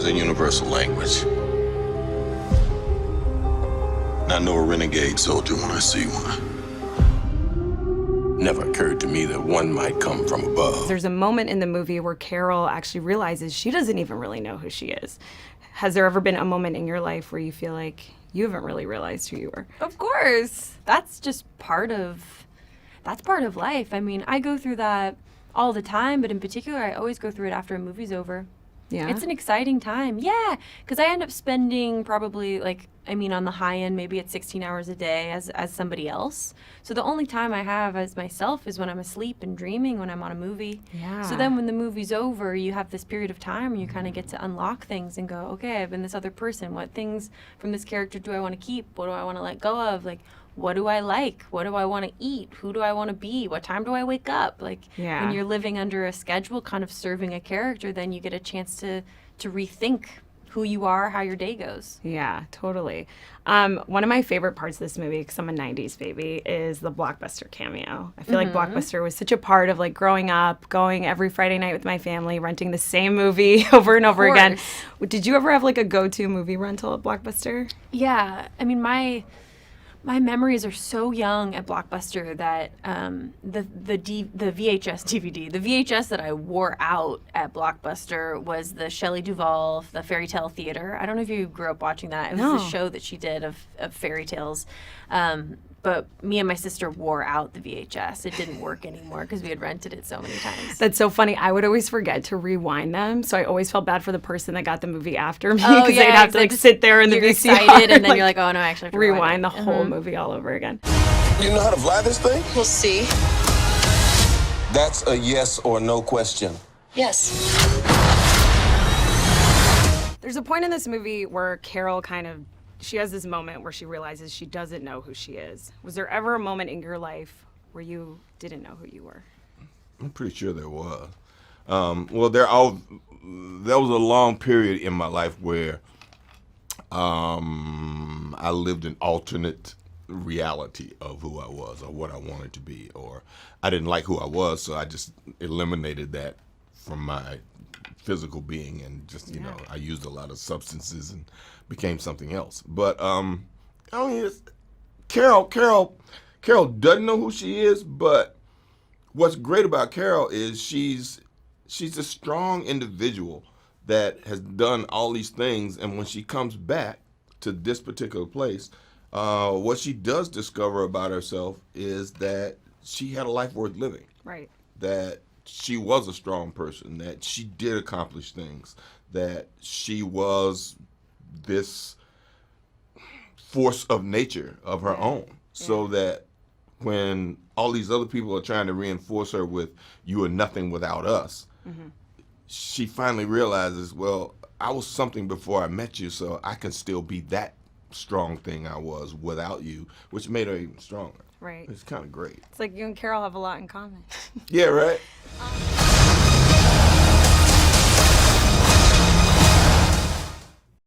a universal language. And I know a renegade soldier when I see one. Never occurred to me that one might come from above. There's a moment in the movie where Carol actually realizes she doesn't even really know who she is. Has there ever been a moment in your life where you feel like you haven't really realized who you are? Of course. That's part of life. I mean, I go through that all the time, but in particular, I always go through it after a movie's over. Yeah. It's an exciting time. Yeah, because I end up spending probably on the high end, maybe it's 16 hours a day as somebody else. So the only time I have as myself is when I'm asleep and dreaming when I'm on a movie. Yeah. So then when the movie's over, you have this period of time where you kind of get to unlock things and go, okay, I've been this other person. What things from this character do I want to keep? What do I want to let go of? Like, what do I like? What do I want to eat? Who do I want to be? What time do I wake up? Yeah. When you're living under a schedule, kind of serving a character, then you get a chance to rethink who you are, how your day goes. Yeah, totally. One of my favorite parts of this movie, because I'm a 90s baby, is the Blockbuster cameo. I feel like Blockbuster was such a part of growing up, going every Friday night with my family, renting the same movie over and over again. Did you ever have a go-to movie rental at Blockbuster? Yeah. I mean, my memories are so young at Blockbuster that the VHS DVD, the VHS that I wore out at Blockbuster was the Shelley Duvall, the Fairy Tale Theater. I don't know if you grew up watching that. It was the show that she did of fairy tales. But me and my sister wore out the VHS. It didn't work anymore because we had rented it so many times. That's so funny. I would always forget to rewind them, so I always felt bad for the person that got the movie after me because they'd have to sit there in the VCR. Excited, and then you're like, oh no, I actually have to rewind the whole movie all over again. You know how to fly this thing? We'll see. That's a yes or no question. Yes. There's a point in this movie where Carol she has this moment where she realizes she doesn't know who she is. Was there ever a moment in your life where you didn't know who you were? I'm pretty sure there was. There was a long period in my life where I lived an alternate reality of who I was or what I wanted to be, or I didn't like who I was, so I just eliminated that from my physical being and just, I used a lot of substances and became something else. But Carol doesn't know who she is, but what's great about Carol is she's a strong individual that has done all these things, and when she comes back to this particular place, what she does discover about herself is that she had a life worth living. Right. That she was a strong person, that she did accomplish things, that she was this force of nature of her own. So that when all these other people are trying to reinforce her with, you are nothing without us, she finally realizes, well, I was something before I met you, so I can still be that strong thing I was without you, which made her even stronger. Right. It's kind of great. It's like you and Carol have a lot in common. Yeah, right?